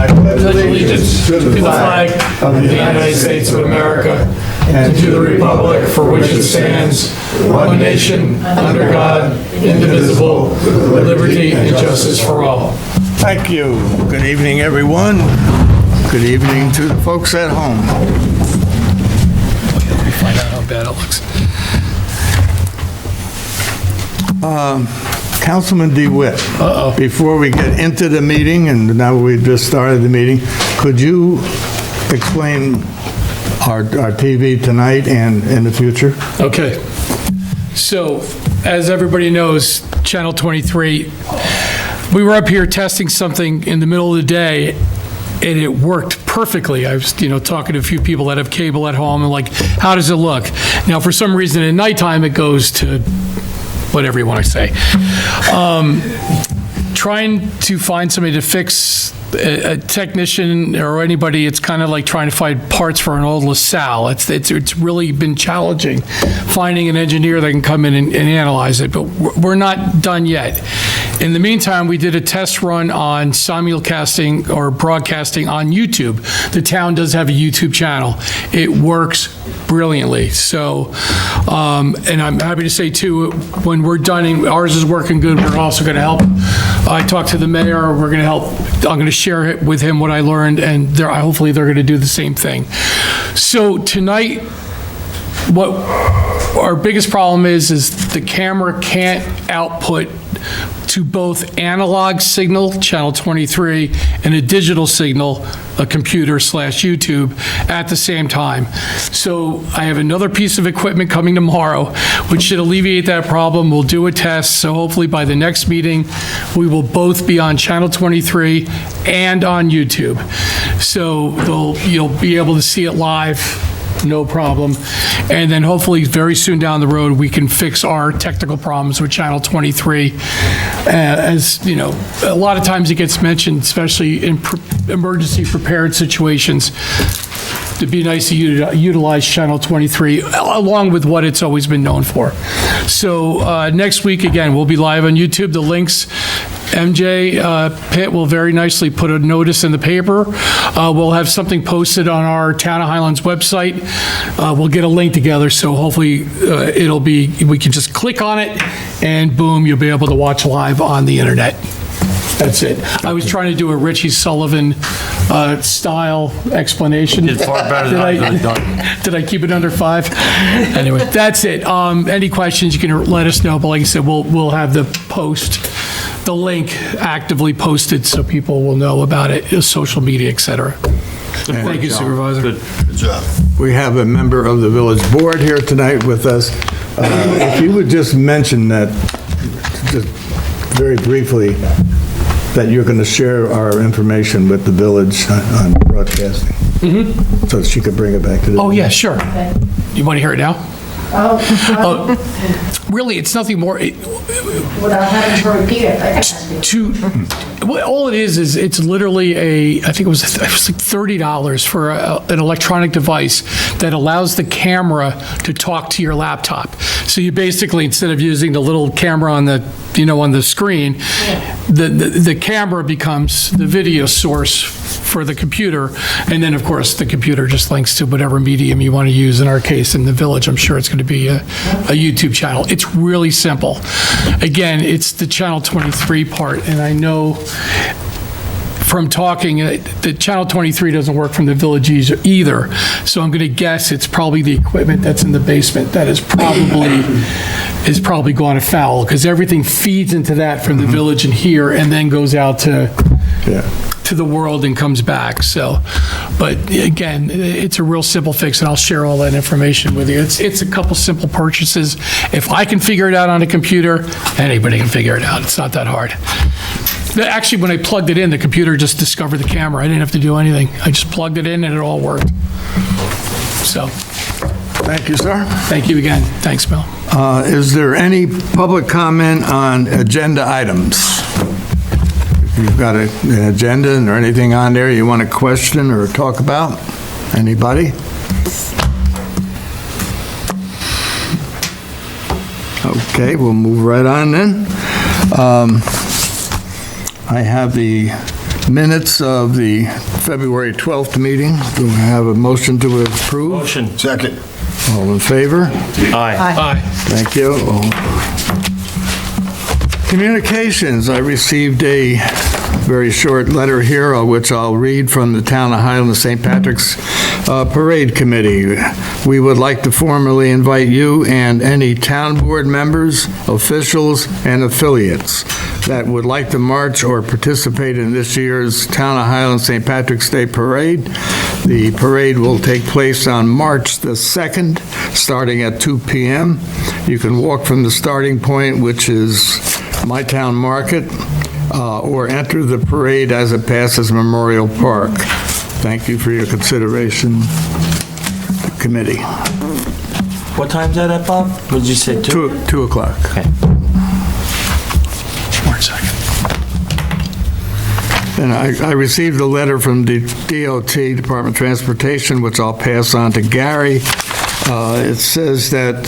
pledge allegiance to the flag of the United States of America and to the republic for which it stands, one nation, under God, indivisible, with liberty and justice for all. Thank you. Good evening, everyone. Good evening to the folks at home. Let me find out how bad it looks. Councilman DeWitt, before we get into the meeting, and now we've just started the meeting, could you explain our TV tonight and in the future? Okay. So, as everybody knows, Channel 23, we were up here testing something in the middle of the day, and it worked perfectly. I was, talking to a few people that have cable at home, and like, how does it look? Now, for some reason, at nighttime, it goes to whatever you want to say. Trying to find somebody to fix a technician or anybody, it's kind of like trying to find parts for an old LaSalle. It's really been challenging finding an engineer that can come in and analyze it, but we're not done yet. In the meantime, we did a test run on simulcasting or broadcasting on YouTube. The town does have a YouTube channel. It works brilliantly. So, and I'm happy to say too, when we're done, ours is working good, we're also going to help. I talked to the mayor, we're going to help. I'm going to share with him what I learned, and hopefully they're going to do the same thing. So tonight, what our biggest problem is the camera can't output to both analog signal, channel 23, and a digital signal, a computer/YouTube, at the same time. So I have another piece of equipment coming tomorrow, which should alleviate that problem. We'll do a test, so hopefully by the next meeting, we will both be on channel 23 and on YouTube. So you'll be able to see it live, no problem. And then hopefully very soon down the road, we can fix our technical problems with channel 23. As you know, a lot of times it gets mentioned, especially in emergency prepared situations, it'd be nice to utilize channel 23 along with what it's always been known for. So next week, again, we'll be live on YouTube. The links, MJ Pitt will very nicely put a notice in the paper. We'll have something posted on our Town of Highlands website. We'll get a link together, so hopefully we can just click on it and boom, you'll be able to watch live on the internet. That's it. I was trying to do a Richie Sullivan style explanation. It's far better than I could have done. Did I keep it under 5? Anyway, that's it. Any questions, you can let us know, but like I said, we'll have the link actively posted so people will know about it, social media, et cetera. Thank you, Supervisor. Good job. We have a member of the village board here tonight with us. If you would just mention that, just very briefly, that you're going to share our information with the village on broadcasting. Mm-hmm. So she could bring it back to the... Oh, yeah, sure. Okay. You want to hear it now? Really, it's nothing more. Without having to repeat it. All it is it's literally I think it was like $30 for an electronic device that allows the camera to talk to your laptop. So you basically, instead of using the little camera on the, on the screen, the camera becomes the video source for the computer. And then, of course, the computer just links to whatever medium you want to use. In our case, in the village, I'm sure it's going to be a YouTube channel. It's really simple. Again, it's the channel 23 part, and I know from talking that channel 23 doesn't work from the village either. So I'm going to guess it's probably the equipment that's in the basement that is probably gone afoul, because everything feeds into that from the village and here, and then goes out to the world and comes back. So, but again, it's a real simple fix, and I'll share all that information with you. It's a couple simple purchases. If I can figure it out on a computer, anybody can figure it out. It's not that hard. Actually, when I plugged it in, the computer just discovered the camera. I didn't have to do anything. I just plugged it in and it all worked. So. Thank you, sir. Thank you again. Thanks, Bill. Is there any public comment on agenda items? If you've got an agenda or anything on there you want to question or talk about? Anybody? Okay, we'll move right on then. I have the minutes of the February 12th meeting. Do I have a motion to approve? Motion. Second. All in favor? Aye. Aye. Thank you. Communications, I received a very short letter here, which I'll read from the Town of Highlands St. Patrick's Parade Committee. We would like to formally invite you and any town board members, officials, and affiliates that would like to march or participate in this year's Town of Highlands St. Patrick's Day Parade. The parade will take place on March the 2nd, starting at 2 p.m. You can walk from the starting point, which is My Town Market, or enter the parade as it passes Memorial Park. Thank you for your consideration, committee. What time's that at, Bob? What did you say, 2? 2 o'clock. Okay. 1 second. And I received a letter from the DOT, Department of Transportation, which I'll pass on to Gary. It says that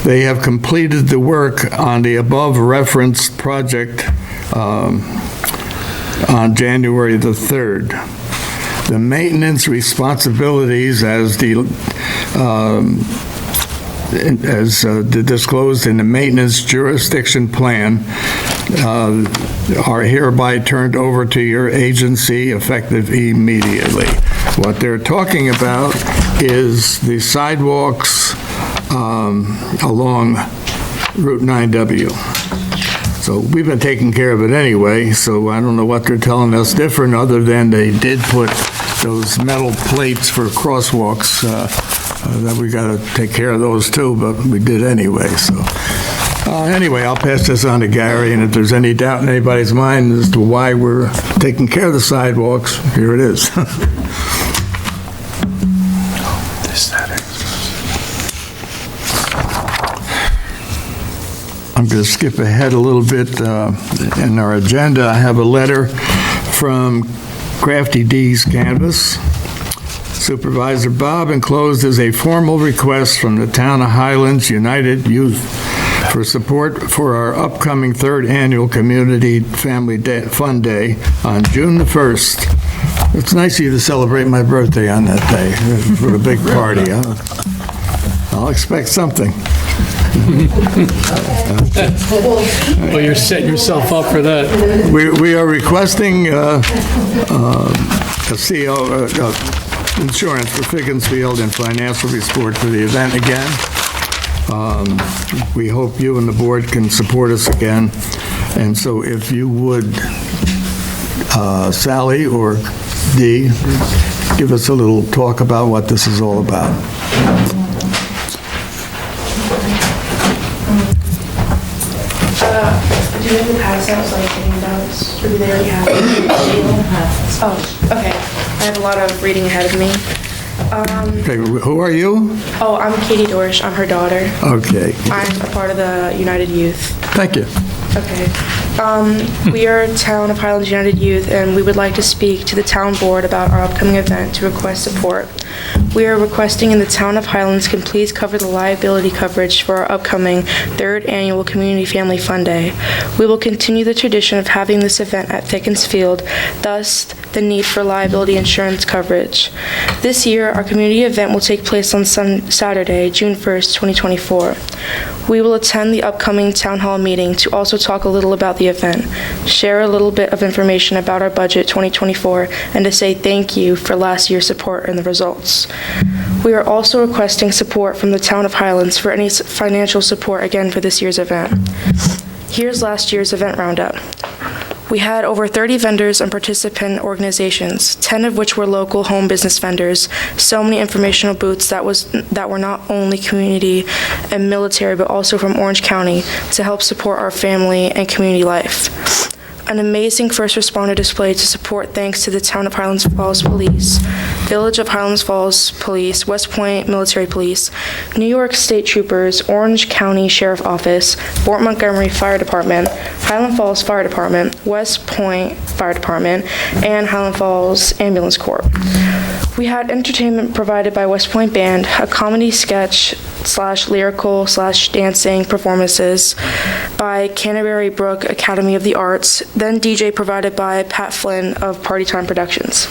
they have completed the work on the above referenced project on January the 3rd. The maintenance responsibilities as disclosed in the maintenance jurisdiction plan are hereby turned over to your agency effective immediately. What they're talking about is the sidewalks along Route 9W. So we've been taking care of it anyway, so I don't know what they're telling us different, other than they did put those metal plates for crosswalks, that we got to take care of those too, but we did anyway, so. Anyway, I'll pass this on to Gary, and if there's any doubt in anybody's mind as to why we're taking care of the sidewalks, here it is. I'm going to skip ahead a little bit in our agenda. I have a letter from Crafty D's Canvas. Supervisor Bob, enclosed is a formal request from the Town of Highlands United Youth for support for our upcoming 3rd Annual Community Family Fun Day on June the 1st. It's nice of you to celebrate my birthday on that day for a big party. I'll expect something. Well, you're setting yourself up for that. We are requesting a CO, insurance for Figgins and financial support for the event again. We hope you and the board can support us again. And so if you would, Sally or Dee, give us a little talk about what this is all about. Do you have the pass outs, like handouts, or do they already have it? Oh, okay. I have a lot of reading ahead of me. Okay, who are you? Oh, I'm Katie Dorsch. I'm her daughter. Okay, I'm a part of the United Youth. thank you. Okay. We are Town of Highlands United Youth, and we would like to speak to the town board about our upcoming event to request support. We are requesting in the Town of Highlands can please cover the liability coverage for our upcoming 3rd Annual Community Family Fun Day. We will continue the tradition of having this event at Figgins Field, thus the need for liability insurance coverage. This year, our community event will take place on Saturday, June 1st, 2024. We will attend the upcoming town hall meeting to also talk a little about the event, share a little bit of information about our budget 2024, and to say thank you for last year's support and the results. We are also requesting support from the Town of Highlands for any financial support again for this year's event. Here's last year's event roundup. We had over 30 vendors and participant organizations, 10 of which were local home business vendors, so many informational booths that were not only community and military, but also from Orange County to help support our family and community life. An amazing first responder display to support thanks to the Town of Highlands Falls Police, Village of Highlands Falls Police, West Point Military Police, New York State Troopers, Orange County Sheriff Office, Fort Montgomery Fire Department, Highland Falls Fire Department, West Point Fire Department, and Highland Falls Ambulance Corps. We had entertainment provided by West Point Band, a comedy sketch lyrical/dancing performances by Canterbury Brook Academy of the Arts, then DJ provided by Pat Flynn of Party Time Productions.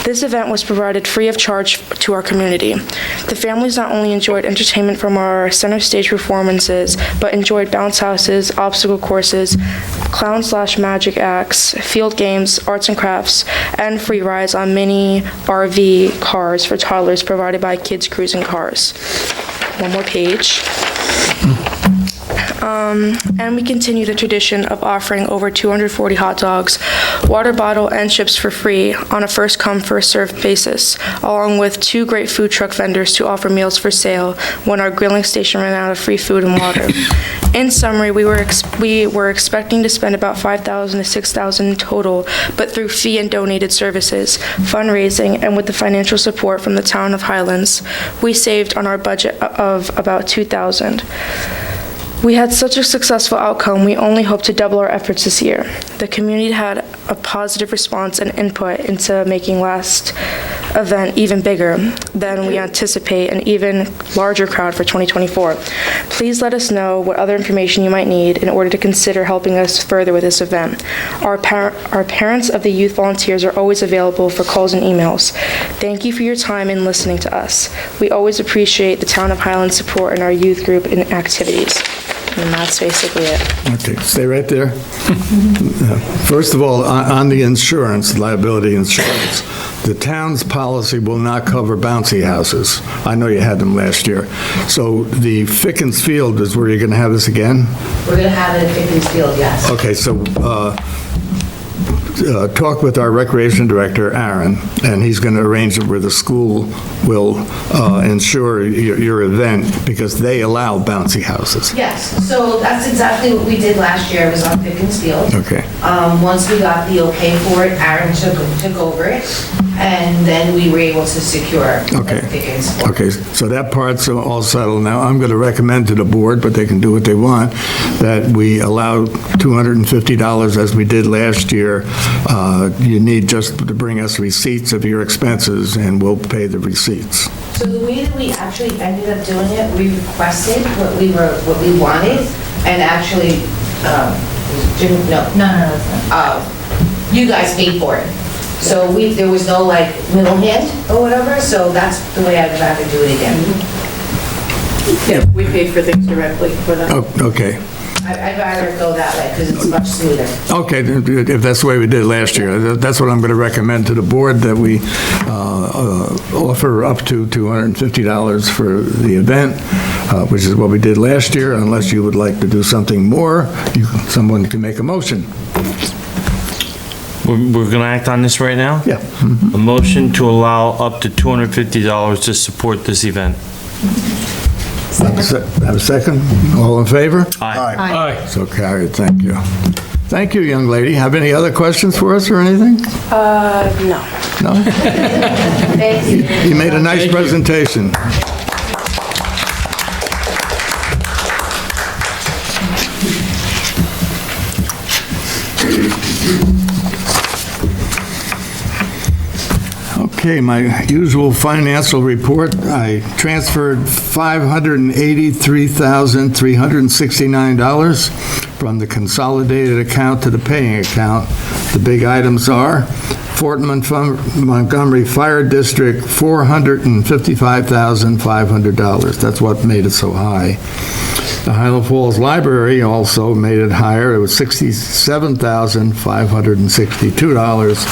This event was provided free of charge to our community. The families not only enjoyed entertainment from our center stage performances, but enjoyed bounce houses, obstacle courses, clown/magic acts, field games, arts and crafts, and free rides on mini RV cars for toddlers provided by Kids Cruising Cars. One more page. And we continue the tradition of offering over 240 hot dogs, water bottle, and chips for free on a first-come, first-served basis, along with 2 great food truck vendors to offer meals for sale when our grilling station ran out of free food and water. In summary, we were expecting to spend about $5,000 to $6,000 total, but through fee and donated services, fundraising, and with the financial support from the town of Highlands, we saved on our budget of about $2,000. We had such a successful outcome, we only hope to double our efforts this year. The community had a positive response and input into making last event even bigger than we anticipate, an even larger crowd for 2024. Please let us know what other information you might need in order to consider helping us further with this event. Our parents of the youth volunteers are always available for calls and emails. Thank you for your time and listening to us. We always appreciate the Town of Highlands' support in our youth group and activities. And that's basically it. Okay, stay right there. First of all, on the insurance, liability insurance, the town's policy will not cover bouncy houses. I know you had them last year. So the Fickens Field is where you're going to have this again? We're going to have it at Fickens Field, yes. Okay, so talk with our recreation director, Aaron, and he's going to arrange it where the school will insure your event because they allow bouncy houses. Yes, so that's exactly what we did last year, it was on Pickens Field. Okay. Once we got the okay for it, Aaron took over it, and then we were able to secure Okay. Pickens. Okay, so that part's all settled now. I'm going to recommend to the board, but they can do what they want, that we allow $250 as we did last year. You need just to bring us receipts of your expenses, and we'll pay the receipts. So the way that we actually ended up doing it, we requested what we wanted, and actually, you guys paid for it. So there was no like middle hand or whatever, so that's the way I'd rather do it again. Yeah, we pay for things directly for them. Oh, okay. I'd rather go that way because it's much smoother. Okay, if that's the way we did it last year, that's what I'm going to recommend to the board, that we offer up to $250 for the event, which is what we did last year. Unless you would like to do something more, someone can make a motion. We're gonna act on this right now? Yeah. A motion to allow up to $250 to support this event. Have a second? All in favor? Aye. Aye. So carried, thank you. Thank you, young lady. Have any other questions for us or anything? No. No? Thank you. You made a nice Thank you. presentation. Okay, my usual financial report, I transferred $583,369 from the consolidated account to the paying account. The big items are Fort Montgomery Fire District, $455,500. That's what made it so high. The Highland Falls Library also made it higher. It was $67,562.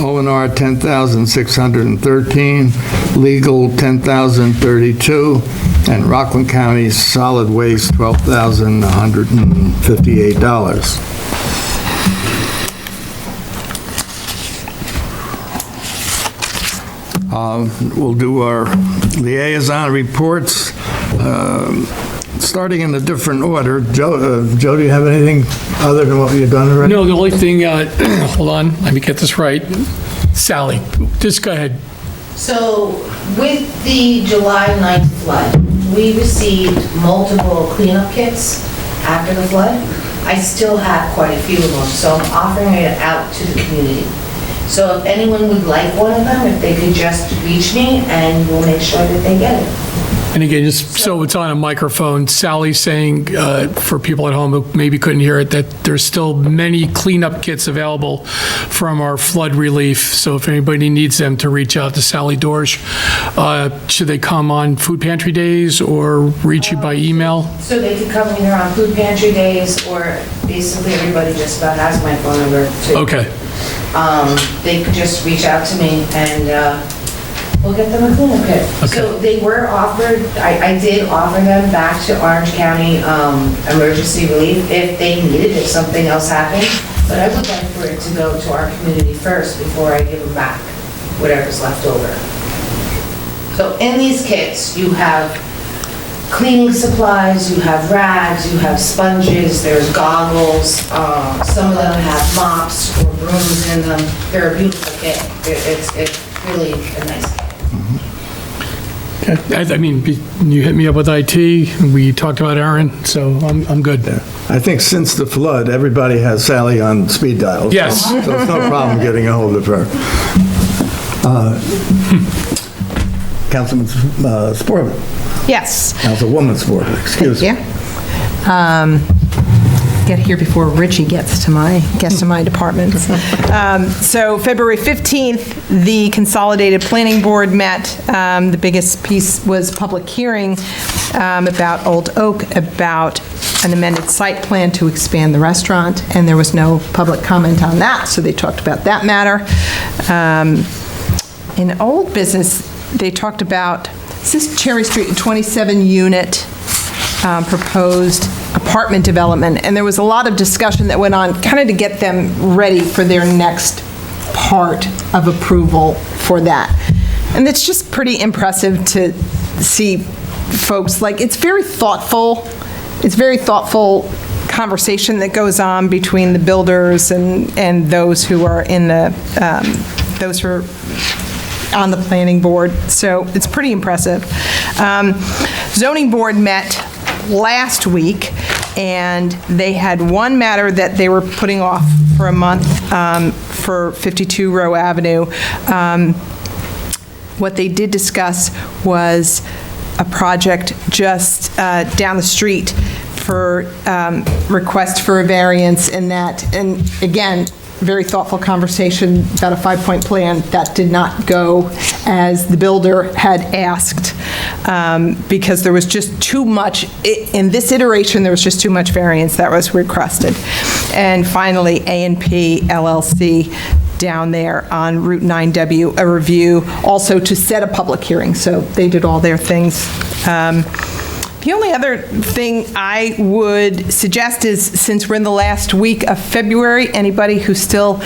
O&R, $10,613, legal, $10,032, and Rockland County Solid Waste, $12,158. We'll do our liaison reports, starting in a different order. Joe, do you have anything other than what you've done already? No, the only thing, hold on, let me get this right. Sally, just go ahead. So with the July 9th flood, we received multiple cleanup kits after the flood. I still have quite a few of them, so I'm offering it out to the community. So if anyone would like one of them, if they could just reach me, and we'll make sure that they get it. And again, just so it's on a microphone, Sally's saying, for people at home who maybe couldn't hear it, that there's still many cleanup kits available from our flood relief. So if anybody needs them, to reach out to Sally Dorsch. Should they come on food pantry days or reach you by email? So they could come either on food pantry days, or basically everybody just about has my phone number too. Okay. They could just reach out to me and we'll get them a cleanup kit. So they were offered, I did offer them back to Orange County Emergency Relief if they needed, if something else happened. But I would like for it to go to our community first before I give them back whatever's left over. So in these kits, you have cleaning supplies, you have rags, you have sponges, there's goggles, some of them have mops or brooms in them. They're a beautiful kit. It's really a nice kit. I mean, you hit me up with IT, we talked about Aaron, so I'm good there. I think since the flood, everybody has Sally on speed dial. Yes. So it's no problem getting a hold of her. Councilman Sporman. Yes. Councilwoman Sporman, excuse me. Yeah. Get here before Richie gets to my departments. So February 15th, the Consolidated Planning Board met. The biggest piece was public hearing about Old Oak, about an amended site plan to expand the restaurant, and there was no public comment on that, so they talked about that matter. In old business, they talked about, this is Cherry Street, 27-unit proposed apartment development, and there was a lot of discussion that went on kind of to get them ready for their next part of approval for that. And it's just pretty impressive to see folks, like, it's very thoughtful conversation that goes on between the builders and those who are in the, those who are on the planning board, so it's pretty impressive. Zoning board met last week, and they had one matter that they were putting off for a month for 52 Row Avenue. What they did discuss was a project just down the street for request for a variance, and again, very thoughtful conversation about a 5-point plan that did not go as the builder had asked, because there was just too much, in this iteration, there was just too much variance that was requested. And finally, A&P LLC down there on Route 9W, a review also to set a public hearing, so they did all their things. The only other thing I would suggest is, since we're in the last week of February, anybody who still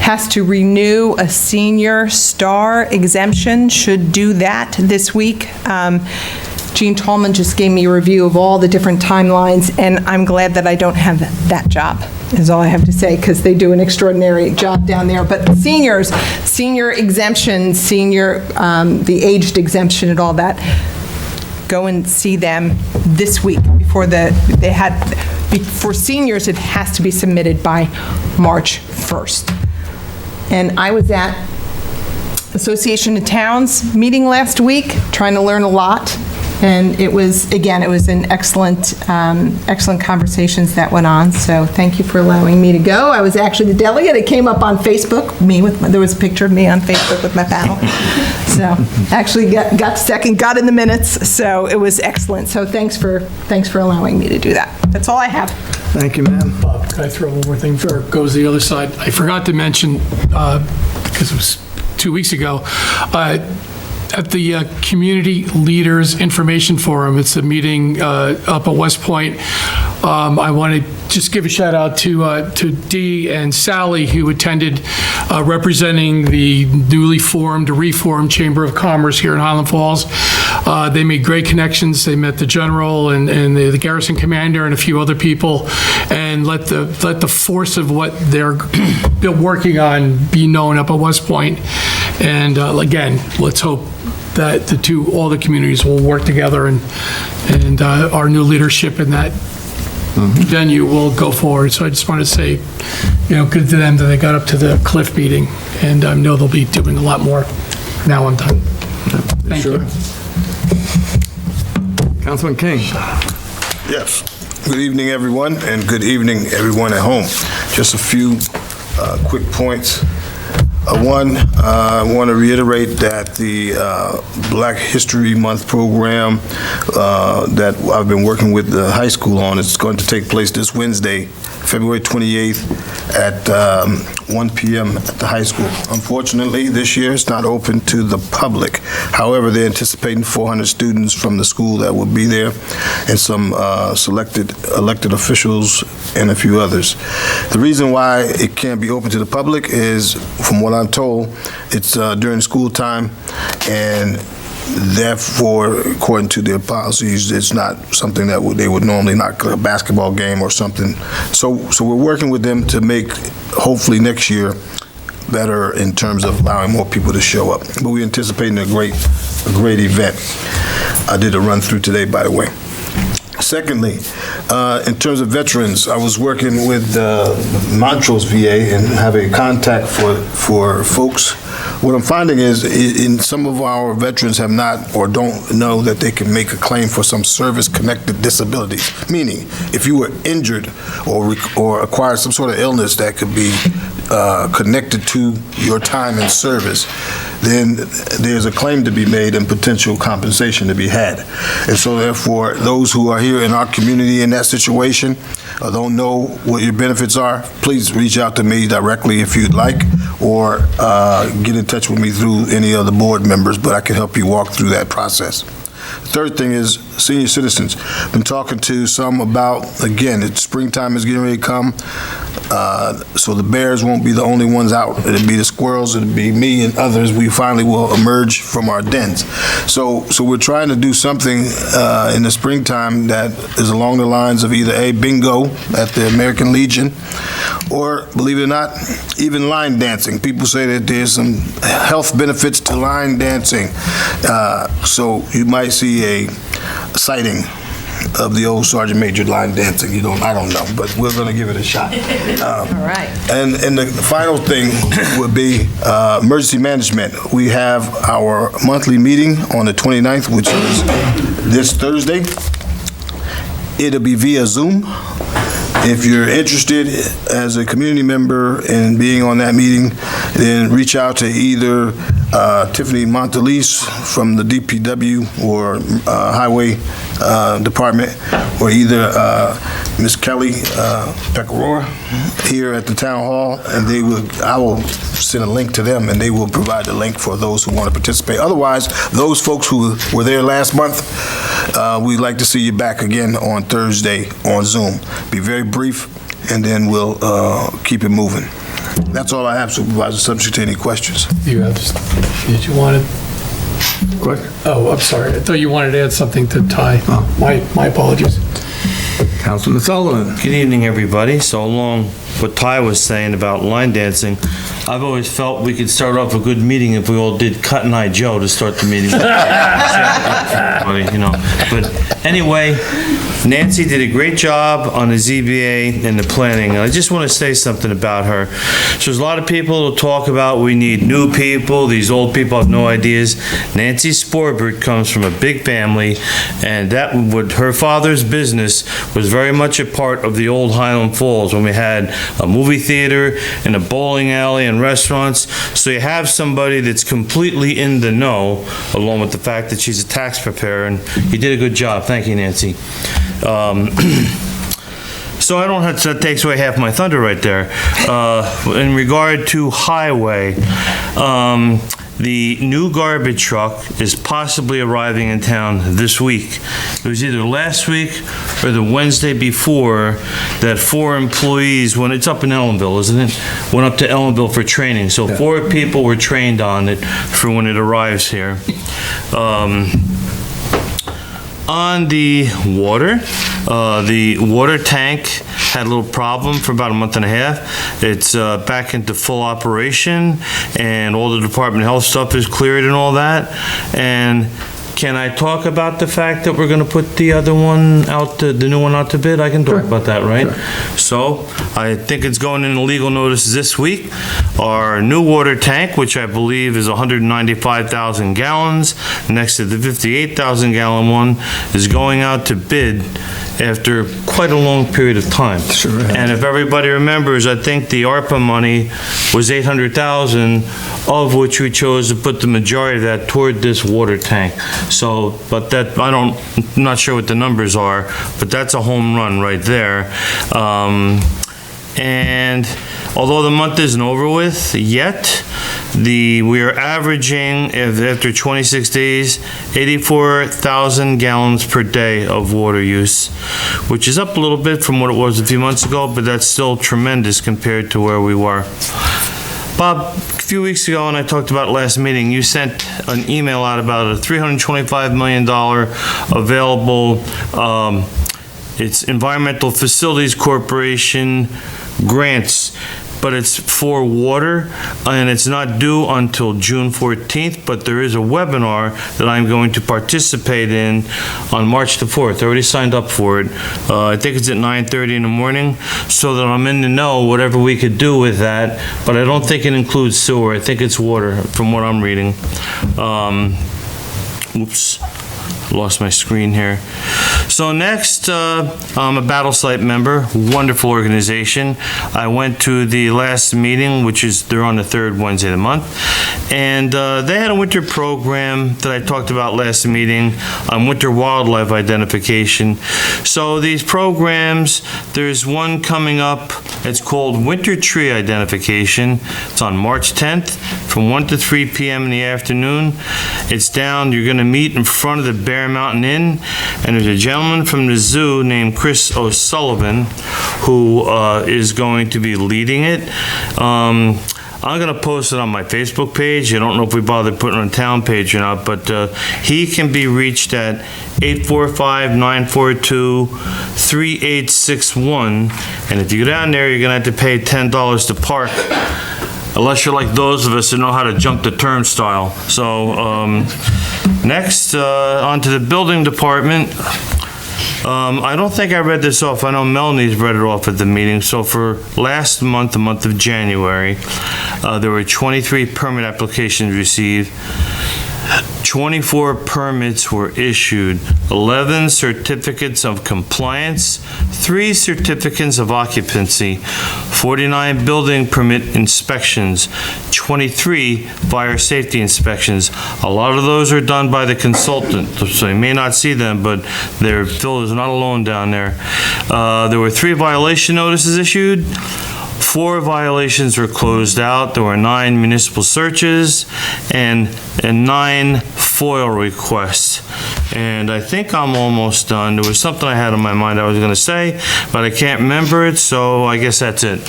has to renew a senior star exemption should do that this week. Jean Tallman just gave me a review of all the different timelines, and I'm glad that I don't have that job, is all I have to say, because they do an extraordinary job down there. But seniors, senior exemption, the aged exemption and all that, go and see them this week before for seniors, it has to be submitted by March 1st. And I was at Association of Towns meeting last week, trying to learn a lot. And it was an excellent conversations that went on. So thank you for allowing me to go. I was actually the delegate. It came up on Facebook. There was a picture of me on Facebook with my panel. So actually got second, got in the minutes. So it was excellent. So thanks for allowing me to do that. That's all I have. Thank you, ma'am. Bob, can I throw one more thing before it goes to the other side? I forgot to mention, because it was 2 weeks ago, at the Community Leaders Information Forum, it's a meeting up at West Point. I want to just give a shout out to Dee and Sally, who attended, representing the newly reformed Chamber of Commerce here in Highland Falls. They made great connections. They met the general and the garrison commander and a few other people, and let the force of what they're working on be known up at West Point. And again, let's hope that all the communities will work together, and our new leadership in that venue will go forward. So I just want to say, good to them that they got up to the Cliff meeting, and I know they'll be doing a lot more. Now I'm done. Thank you. Councilman King. Yes. Good evening, everyone, and good evening, everyone at home. Just a few quick points. One, I want to reiterate that the Black History Month program that I've been working with the high school on is going to take place this Wednesday, February 28th at 1 p.m. at the high school. Unfortunately, this year it's not open to the public. However, they're anticipating 400 students from the school that will be there and some elected officials and a few others. The reason why it can't be open to the public is, from what I'm told, it's during school time, and therefore, according to their policies, it's not something that they would normally, not a basketball game or something. So we're working with them to make, hopefully next year, better in terms of allowing more people to show up. But we're anticipating a great event. I did a run through today, by the way. Secondly, in terms of veterans, I was working with Montrose VA and have a contact for folks. What I'm finding is, in some of our veterans have not or don't know that they can make a claim for some service-connected disabilities. Meaning, if you were injured or acquired some sort of illness that could be connected to your time in service, then there's a claim to be made and potential compensation to be had. And so therefore, those who are here in our community in that situation or don't know what your benefits are, please reach out to me directly if you'd like, or get in touch with me through any of the board members, but I can help you walk through that process. The third thing is senior citizens. Been talking to some about, again, it's springtime is getting ready to come, so the bears won't be the only ones out. It'll be the squirrels, it'll be me and others. We finally will emerge from our dens. So we're trying to do something in the springtime that is along the lines of either a bingo at the American Legion, or, believe it or not, even line dancing. People say that there's some health benefits to line dancing. So you might see a sighting of the old Sergeant Major line dancing. I don't know, but we're going to give it a shot. All right. And the final thing would be emergency management. We have our monthly meeting on the 29th, which is this Thursday. It'll be via Zoom. If you're interested as a community member in being on that meeting, then reach out to either Tiffany Montalese from the DPW or Highway Department, or either Ms. Kelly Pecorora here at the Town Hall, and I will send a link to them, and they will provide the link for those who want to participate. Otherwise, those folks who were there last month, we'd like to see you back again on Thursday on Zoom. Be very brief, and then we'll keep it moving. That's all I have, Supervisor, subject to any questions. Did you want to? Question? Oh, I'm sorry. I thought you wanted to add something to Ty. My apologies. Councilman Sullivan. Good evening, everybody. So along what Ty was saying about line dancing, I've always felt we could start off a good meeting if we all did Cotton Eye Joe to start the meeting. But anyway, Nancy did a great job on the ZBA and the planning. I just want to say something about her. So there's a lot of people who talk about we need new people, these old people have no ideas. Nancy Sporbert comes from a big family, and that would her father's business was very much a part of the old Highland Falls when we had a movie theater and a bowling alley and restaurants. So you have somebody that's completely in the know, along with the fact that she's a tax preparer, and you did a good job. Thank you, Nancy. So I don't have to, that takes away half my thunder right there. In regard to highway, the new garbage truck is possibly arriving in town this week. It was either last week or the Wednesday before that 4 employees, when it's up in Ellenville, isn't it? Went up to Ellenville for training. So 4 people were trained on it for when it arrives here. On the water tank had a little problem for about a month and a half. It's back into full operation, and all the Department of Health stuff is cleared and all that. And Can I talk about the fact that we're gonna put the other one out, the new one out to bid? I can talk about that, right? So, I think it's going in the legal notice this week. Our new water tank, which I believe is 195,000 gallons, next to the 58,000 gallon one, is going out to bid after quite a long period of time. Sure has. And if everybody remembers, I think the ARPA money was 800,000, of which we chose to put the majority of that toward this water tank. So, but that, I'm not sure what the numbers are, but that's a home run right there. And although the month isn't over with yet, we are averaging, after 26 days, 84,000 gallons per day of water use, which is up a little bit from what it was a few months ago, but that's still tremendous compared to where we were. Bob, a few weeks ago, and I talked about last meeting, you sent an email out about a $325 million available, it's Environmental Facilities Corporation grants, but it's for water, and it's not due until June 14th, but there is a webinar that I'm going to participate in on March the 4th. I already signed up for it. I think it's at 9:30 in the morning, so that I'm in the know whatever we could do with that, but I don't think it includes sewer. I think it's water, from what I'm reading. Oops. Lost my screen here. So next, I'm a Battle Site member, wonderful organization. I went to the last meeting, which is, they're on the third Wednesday of the month, and they had a winter program that I talked about last meeting on winter wildlife identification. So these programs, there's one coming up, it's called Winter Tree Identification. It's on March 10th from 1 to 3 p.m. in the afternoon. It's down, you're gonna meet in front of the Bear Mountain Inn, and there's a gentleman from the zoo named Chris O'Sullivan who is going to be leading it. I'm gonna post it on my Facebook page. I don't know if we bothered putting it on the town page or not, but he can be reached at 845-942-3861, and if you go down there, you're gonna have to pay $10 to park, unless you're like those of us that know how to jump the turnstile. So, next, on to the building department. I don't think I read this off. I know Melanie's read it off at the meeting. So for last month, the month of January, there were 23 permit applications received. 24 permits were issued, 11 certificates of compliance, 3 certificates of occupancy, 49 building permit inspections, 23 fire safety inspections. A lot of those are done by the consultant, so you may not see them, but Phil is not alone down there. There were 3 violation notices issued. 4 violations were closed out. There were 9 municipal searches and 9 FOIL requests. And I think I'm almost done. There was something I had in my mind I was going to say, but I can't remember it, so I guess that's it.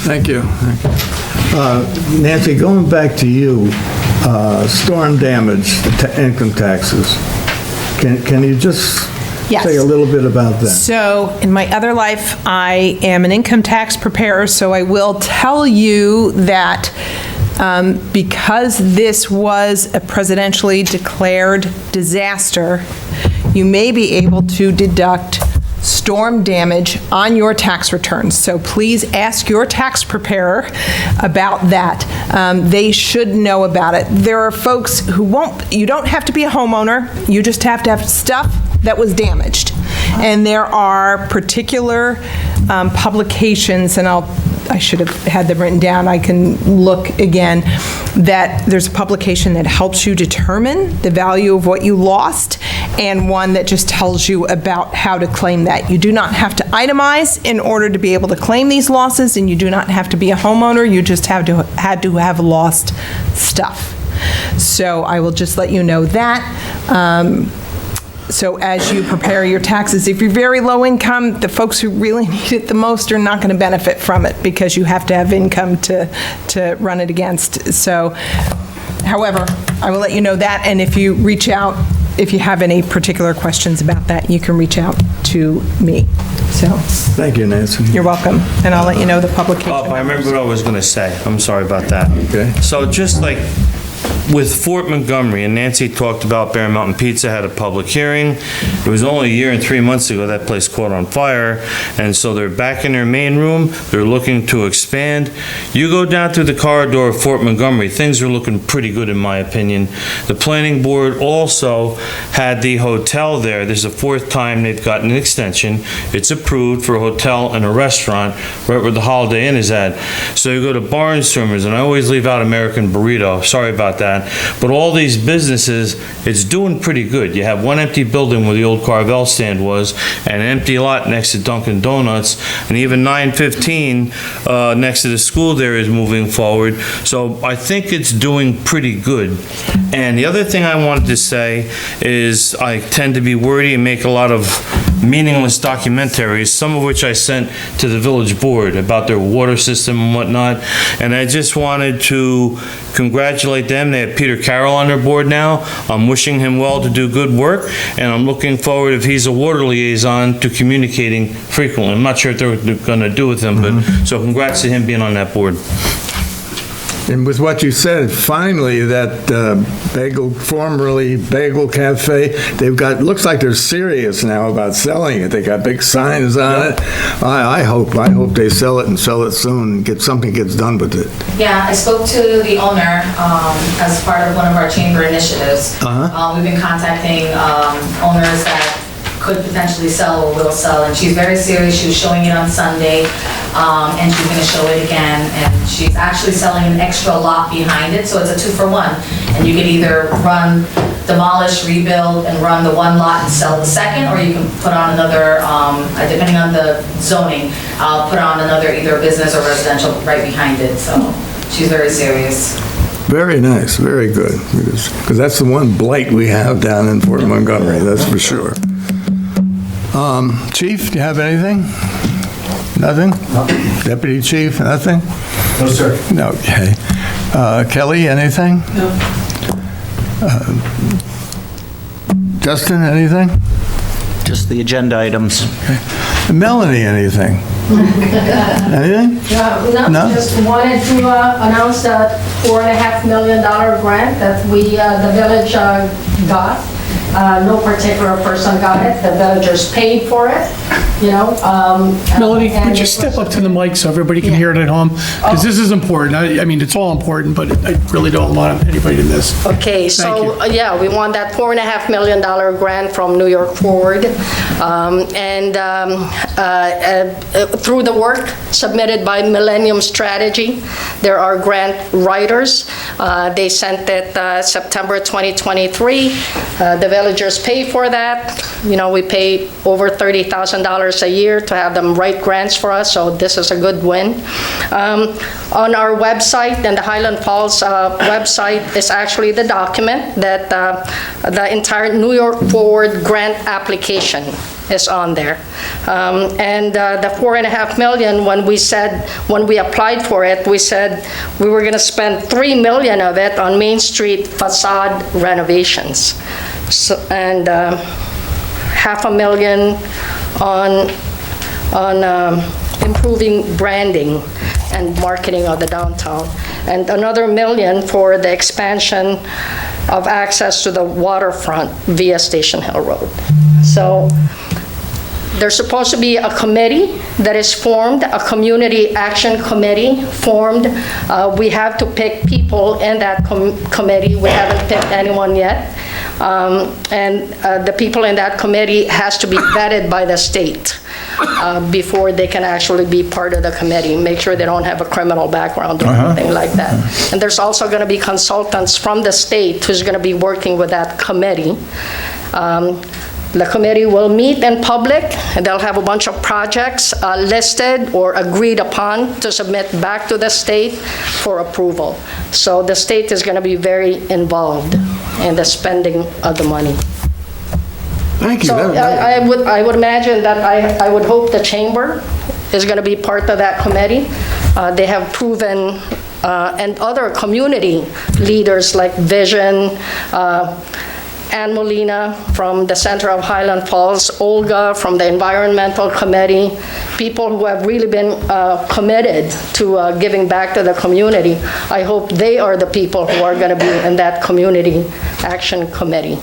Thank you. Nancy, going back to you, storm damage, income taxes. Can you just Yes. say a little bit about that? So, in my other life, I am an income tax preparer, so I will tell you that because this was a presidentially declared disaster, you may be able to deduct storm damage on your tax returns. So please ask your tax preparer about that. They should know about it. There are folks who won't, you don't have to be a homeowner, you just have to have stuff that was damaged. And there are particular publications, and I should have had them written down, I can look again, that there's a publication that helps you determine the value of what you lost, and one that just tells you about how to claim that. You do not have to itemize in order to be able to claim these losses, and you do not have to be a homeowner, you just had to have lost stuff. So I will just let you know that. So as you prepare your taxes, if you're very low income, the folks who really need it the most are not going to benefit from it because you have to have income to run it against. So, however, I will let you know that, and if you reach out, if you have any particular questions about that, you can reach out to me. So, Thank you, Nancy. you're welcome, and I'll let you know the publication. Oh, I remember what I was going to say. I'm sorry about that. Okay. So just like with Fort Montgomery, and Nancy talked about Bear Mountain Pizza had a public hearing. It was only a year and 3 months ago that place caught on fire, and so they're back in their main room. They're looking to expand. You go down through the corridor of Fort Montgomery, things are looking pretty good in my opinion. The planning board also had the hotel there. This is the fourth time they've gotten an extension. It's approved for a hotel and a restaurant right where the Holiday Inn is at. So you go to Barnstormers, and I always leave out American Burrito, sorry about that. But all these businesses, it's doing pretty good. You have one empty building where the old Carvel stand was, and an empty lot next to Dunkin' Donuts, and even 915 next to the school there is moving forward. So I think it's doing pretty good. And the other thing I wanted to say is I tend to be wordy and make a lot of meaningless documentaries, some of which I sent to the village board about their water system and whatnot. And I just wanted to congratulate them. They have Peter Carroll on their board now. I'm wishing him well to do good work, and I'm looking forward, if he's a water liaison, to communicating frequently. I'm not sure what they're going to do with him, but so congrats to him being on that board. And with what you said, finally, that formerly Bagel Cafe, they've got, looks like they're serious now about selling it. They got big signs on it. I hope they sell it and sell it soon, and something gets done with it. Yeah, I spoke to the owner as part of one of our chamber initiatives. We've been contacting owners that could potentially sell or will sell, and she's very serious. She was showing it on Sunday, and she's going to show it again, and she's actually selling an extra lot behind it, so it's a 2-for-1, and you can either demolish, rebuild, and run the one lot and sell the second, or you can put on another, depending on the zoning, put on another either business or residential right behind it, so she's very serious. Very nice, very good, because that's the one blight we have down in Fort Montgomery, that's for sure. Chief, do you have anything? Nothing? No. Deputy Chief, nothing? No, sir. No, okay. Kelly, anything? No. Justin, anything? Just the agenda items. Okay. Melanie, anything? Anything? No? Just wanted to announce that $4.5 million grant that the village got. No particular person got it. The villagers paid for it, you know. Melanie, would you step up to the mic so everybody can hear it at home? Because this is important. I mean, it's all important, but I really don't want anybody to miss. Okay, so, yeah, we won that $4.5 million grant from New York Forward. Through the work submitted by Millennium Strategy, there are grant writers. They sent it September 2023. The villagers pay for that. You know, we pay over $30,000 a year to have them write grants for us, so this is a good win. On our website, and the Highland Falls website, is actually the document that the entire New York Forward grant application is on there. The $4.5 million, when we applied for it, we said we were gonna spend $3 million of it on Main Street facade renovations. So, and $500,000 on improving branding and marketing of the downtown, and another $1 million for the expansion of access to the waterfront via Station Hill Road. So there's supposed to be a committee that is formed, a community action committee formed. We have to pick people in that committee. We haven't picked anyone yet. The people in that committee has to be vetted by the state before they can actually be part of the committee. Make sure they don't have a criminal background or anything like that. And there's also going to be consultants from the state who's going to be working with that committee. The committee will meet in public, and they'll have a bunch of projects listed or agreed upon to submit back to the state for approval. So the state is going to be very involved in the spending of the money. Thank you. So I would imagine that I would hope the chamber is going to be part of that committee. They have proven, and other community leaders like Vision, Ann Molina from the Center of Highland Falls, Olga from the Environmental Committee, people who have really been committed to giving back to the community. I hope they are the people who are going to be in that Community Action Committee.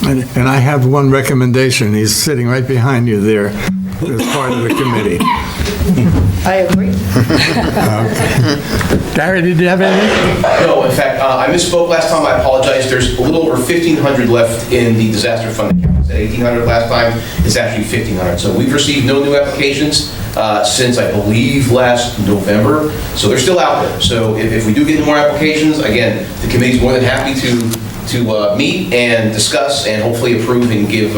And I have one recommendation. He's sitting right behind you there as part of the committee. I agree. Gary, did you have anything? No, in fact, I misspoke last time. I apologize. There's a little over 1,500 left in the disaster fund account. I said 1,800 last time. It's actually 1,500. So we've received no new applications since, I believe, last November. So they're still out there. So if we do get more applications, again, the committee's more than happy to meet and discuss and hopefully approve and give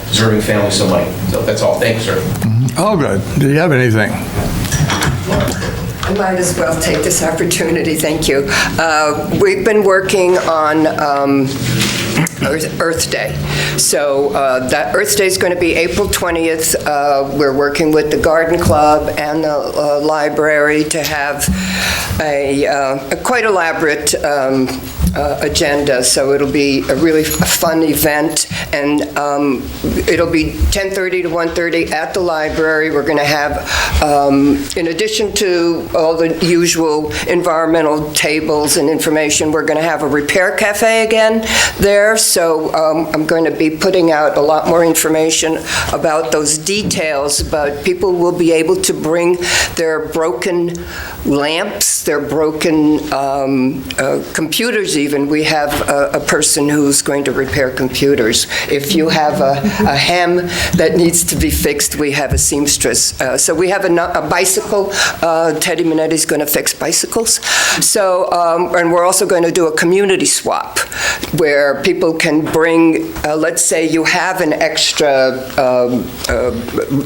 deserving families some money. So that's all. Thank you, sir. All good. Do you have anything? I might as well take this opportunity, thank you. We've been working on Earth Day. So that Earth Day is going to be April 20th. We're working with the Garden Club and the library to have a quite elaborate agenda. So it'll be a really fun event, and it'll be 10:30 to 1:30 at the library. We're going to have, in addition to all the usual environmental tables and information, we're going to have a repair cafe again there. So I'm going to be putting out a lot more information about those details, but people will be able to bring their broken lamps, their broken computers even. We have a person who's going to repair computers. If you have a hem that needs to be fixed, we have a seamstress. So we have a bicycle. Teddy Minetti's going to fix bicycles. So, and we're also going to do a community swap where people can bring, let's say you have an extra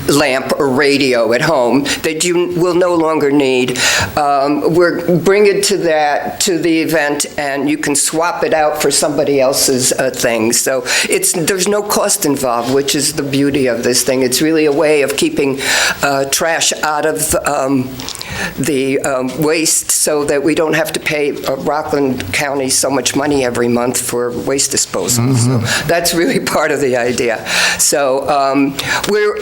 lamp or radio at home that you will no longer need. We're bring it to the event, and you can swap it out for somebody else's thing. So there's no cost involved, which is the beauty of this thing. It's really a way of keeping trash out of the waste, so that we don't have to pay Rockland County so much money every month for waste disposal. So that's really part of the idea. So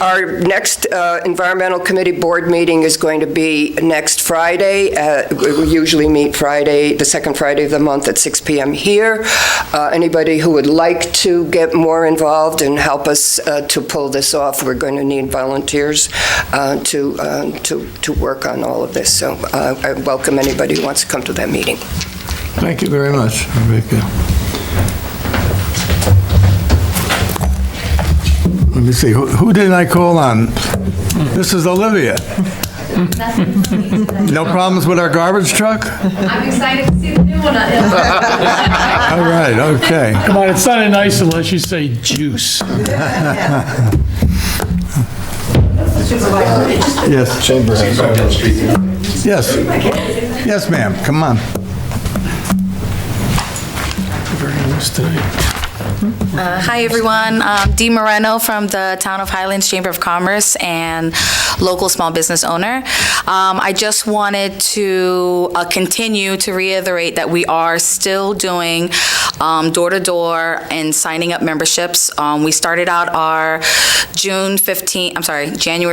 our next Environmental Committee board meeting is going to be next Friday. We usually meet Friday, the second Friday of the month at 6 p.m. here. Anybody who would like to get more involved and help us to pull this off, we're going to need volunteers to work on all of this. So I welcome anybody who wants to come to that meeting. Thank you very much, Rebecca. Let me see, who did I call on? This is Olivia. No problems with our garbage truck? I'm excited to see the new one. All right, okay. Come on, it's not nice unless you say juice. Yes. Chamber has Yes. Yes, ma'am, come on. Very nice tonight. Hi, everyone. Dee Moreno from the Town of Highlands Chamber of Commerce and local small business owner. I just wanted to continue to reiterate that we are still doing door-to-door and signing up memberships. We started out our January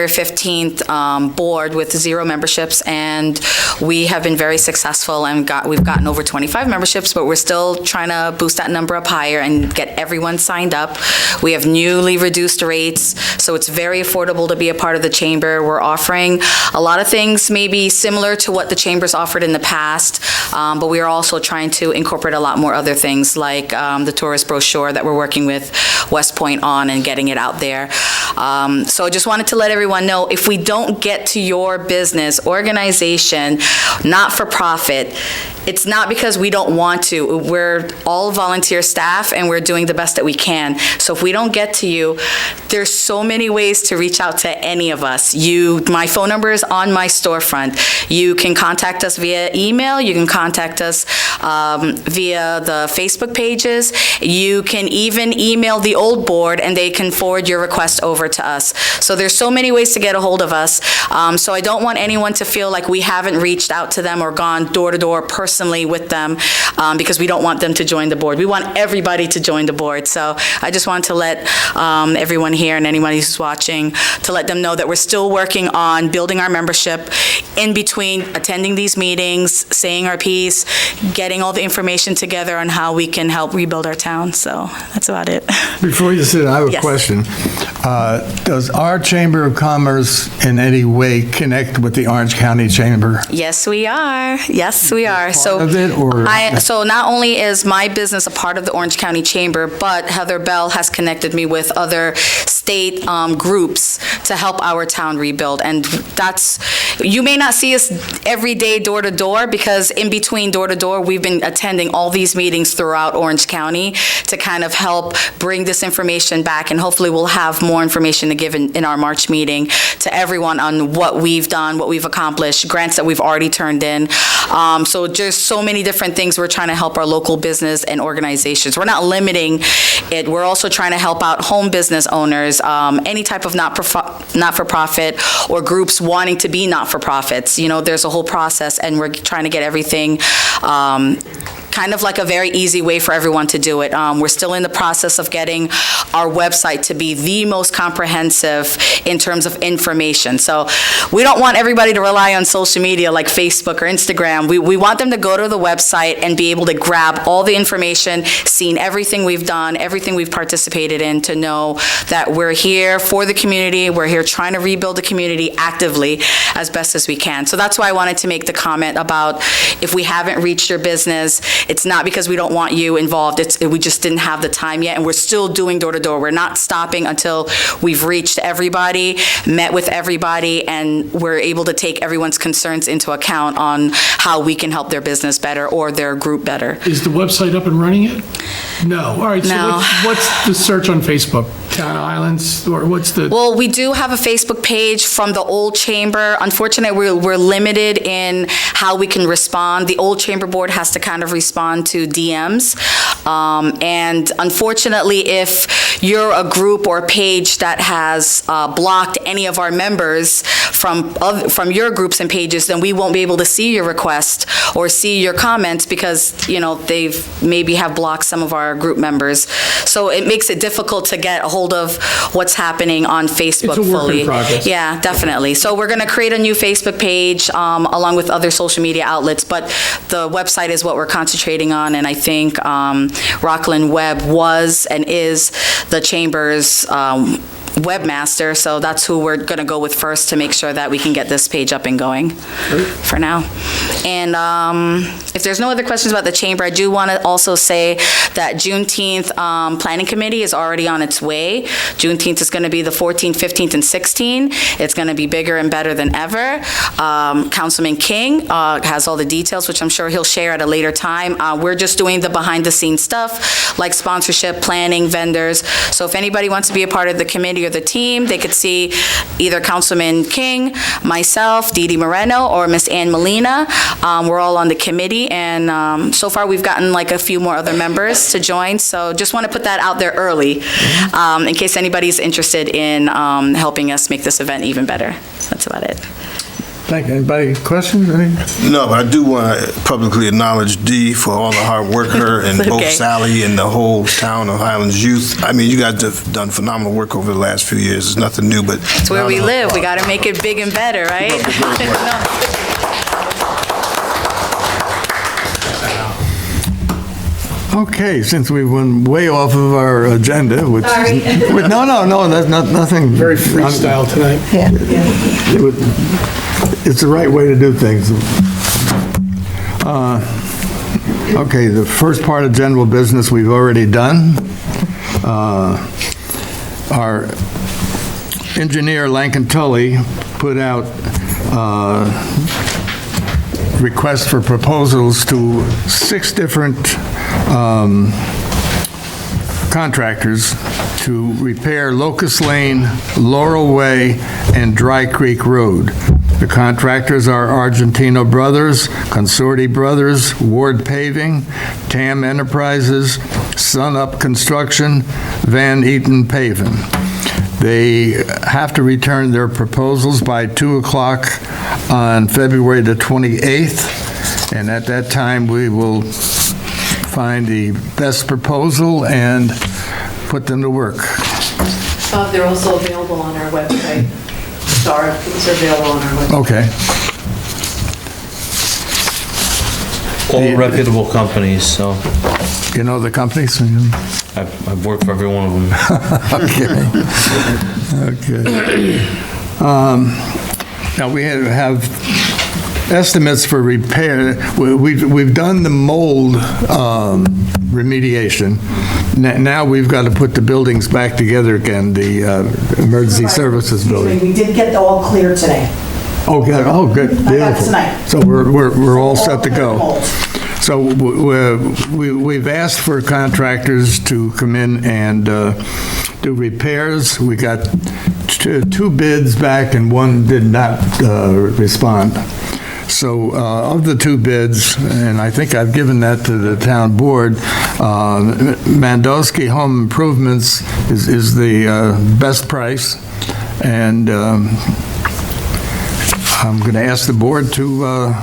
15th board with 0 memberships, and we have been very successful and we've gotten over 25 memberships, but we're still trying to boost that number up higher and get everyone signed up. We have newly reduced rates, so it's very affordable to be a part of the chamber. We're offering a lot of things maybe similar to what the chamber's offered in the past, but we are also trying to incorporate a lot more other things like the tourist brochure that we're working with West Point on and getting it out there. So I just wanted to let everyone know, if we don't get to your business, organization, not-for-profit, it's not because we don't want to. We're all volunteer staff and we're doing the best that we can. So if we don't get to you, there's so many ways to reach out to any of us. My phone number is on my storefront. You can contact us via email. You can contact us via the Facebook pages. You can even email the old board, and they can forward your request over to us. So there's so many ways to get a hold of us. So I don't want anyone to feel like we haven't reached out to them or gone door to door personally with them, because we don't want them to join the board. We want everybody to join the board. So I just want to let everyone here and anyone who's watching, to let them know that we're still working on building our membership in between attending these meetings, saying our piece, getting all the information together on how we can help rebuild our town. So that's about it. Before you sit, I have a Yes. question. Does our Chamber of Commerce in any way connect with the Orange County Chamber? Yes, we are. Yes, we are. So, of it, or- so not only is my business a part of the Orange County Chamber, but Heather Bell has connected me with other state groups to help our town rebuild. And that's, you may not see us every day door to door, because in between door to door, we've been attending all these meetings throughout Orange County to kind of help bring this information back. And hopefully we'll have more information to give in our March meeting to everyone on what we've done, what we've accomplished, grants that we've already turned in. So just so many different things we're trying to help our local business and organizations. We're not limiting it. We're also trying to help out home business owners, any type of not-for-profit or groups wanting to be not-for-profits. You know, there's a whole process, and we're trying to get everything kind of like a very easy way for everyone to do it. We're still in the process of getting our website to be the most comprehensive in terms of information. So we don't want everybody to rely on social media like Facebook or Instagram. We want them to go to the website and be able to grab all the information, seen everything we've done, everything we've participated in, to know that we're here for the community. We're here trying to rebuild the community actively as best as we can. So that's why I wanted to make the comment about if we haven't reached your business, it's not because we don't want you involved. We just didn't have the time yet, and we're still doing door to door. We're not stopping until we've reached everybody, met with everybody, and we're able to take everyone's concerns into account on how we can help their business better or their group better. Is the website up and running yet? No. All right, so No. what's the search on Facebook? Town of Highlands, or what's the? Well, we do have a Facebook page from the old chamber. Unfortunately, we're limited in how we can respond. The old chamber board has to kind of respond to DMs. And unfortunately, if you're a group or a page that has blocked any of our members from your groups and pages, then we won't be able to see your request or see your comments because, you know, they've maybe have blocked some of our group members. So it makes it difficult to get a hold of what's happening on Facebook It's a work fully. in progress. Yeah, definitely. So we're going to create a new Facebook page along with other social media outlets, but the website is what we're concentrating on, and I think Rockland Webb was and is the Chamber's webmaster, so that's who we're going to go with first to make sure that we can get this page up and going for now. And if there's no other questions about the chamber, I do want to also say that Juneteenth Planning Committee is already on its way. Juneteenth is going to be the 14th, 15th, and 16th. It's going to be bigger and better than ever. Councilman King has all the details, which I'm sure he'll share at a later time. We're just doing the behind-the-scenes stuff, like sponsorship, planning, vendors. So if anybody wants to be a part of the committee or the team, they could see either Councilman King, myself, Dee Dee Moreno, or Miss Ann Molina. We're all on the committee, and so far we've gotten like a few more other members to join, so just want to put that out there early in case anybody's interested in helping us make this event even better. That's about it. Thank you. Anybody questions? No, but I do want to publicly acknowledge Dee for all the hard work, her and both Okay. Sally and the whole town of Highlands youth. I mean, you guys have done phenomenal work over the last few years. It's nothing new, but... It's where we live. We got to make it big and better, right? Okay, since we went way off of our agenda, which... Sorry. No, that's nothing... Very freestyle tonight. It's the right way to do things. Okay, the first part of general business we've already done. Our engineer, Lankin Tully, put out requests for proposals to 6 different contractors to repair Locust Lane, Laurel Way, and Dry Creek Road. The contractors are Argentino Brothers, Consorti Brothers, Ward Paving, TAM Enterprises, Sun Up Construction, Van Eaton Paving. They have to return their proposals by 2 o'clock on February the 28th, and at that time, we will find the best proposal and put them to work. They're also available on our website. The RFPs are available on our website. Okay. All reputable companies, so You know the companies? I've worked for every one of them. Okay. Now, we have estimates for repair. We've done the mold remediation. Now we've got to put the buildings back together again, the emergency services building. We did get all clear today. Oh, good, oh, good, I got it beautiful. tonight. So we're all set to go. Molds. So we've asked for contractors to come in and do repairs. We got two bids back and one did not respond. So of the two bids, and I think I've given that to the town board, Mandowski Home Improvements is the best price. And I'm going to ask the board to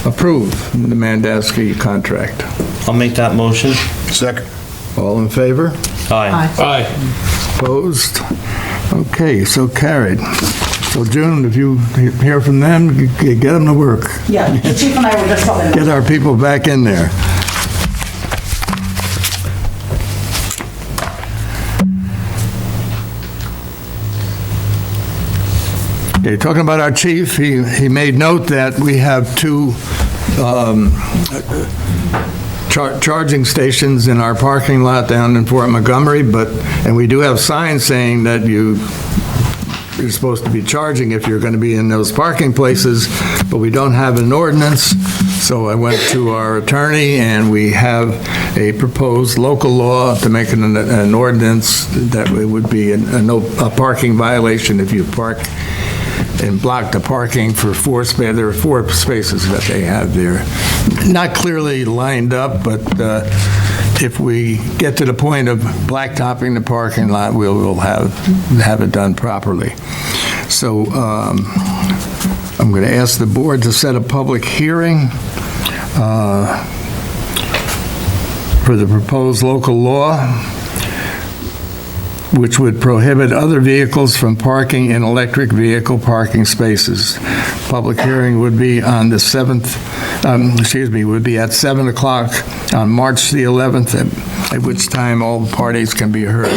approve the Mandowski contract. I'll make that motion. Second. All in favor? Aye. Aye. Opposed? Okay, so carried. So June, if you hear from them, get them to work. Yeah, the chief and I were just talking about Get our people back in there. Okay, talking about our chief, he made note that we have two charging stations in our parking lot down in Fort Montgomery, and we do have signs saying that you're supposed to be charging if you're going to be in those parking places, but we don't have an ordinance. So I went to our attorney, and we have a proposed local law to make an ordinance that it would be a parking violation if you park and block the parking for there are 4 spaces that they have there. Not clearly lined up, but if we get to the point of blacktopping the parking lot, we'll have it done properly. So I'm going to ask the board to set a public hearing for the proposed local law, which would prohibit other vehicles from parking in electric vehicle parking spaces. Public hearing would be on the 7th, would be at 7 o'clock on March the 11th, at which time all parties can be heard.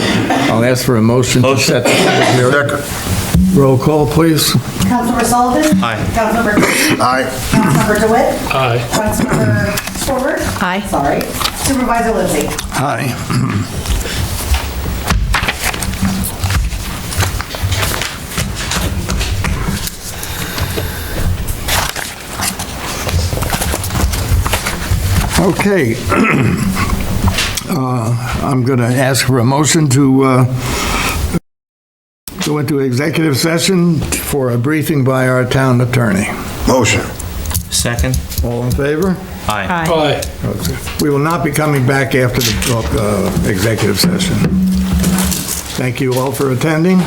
I'll ask for a motion to set the public hearing. Roll call, please. Councilmember Sullivan? Aye. Councilmember Creighton? Aye. Councilmember DeWitt? Aye. Councilmember Stewart? Aye. Sorry. Supervisor Lindsay? Aye. Okay. I'm going to ask for a motion to go into executive session for a briefing by our town attorney. Motion. Second. All in favor? Aye. Aye. We will not be coming back after the executive session. Thank you all for attending.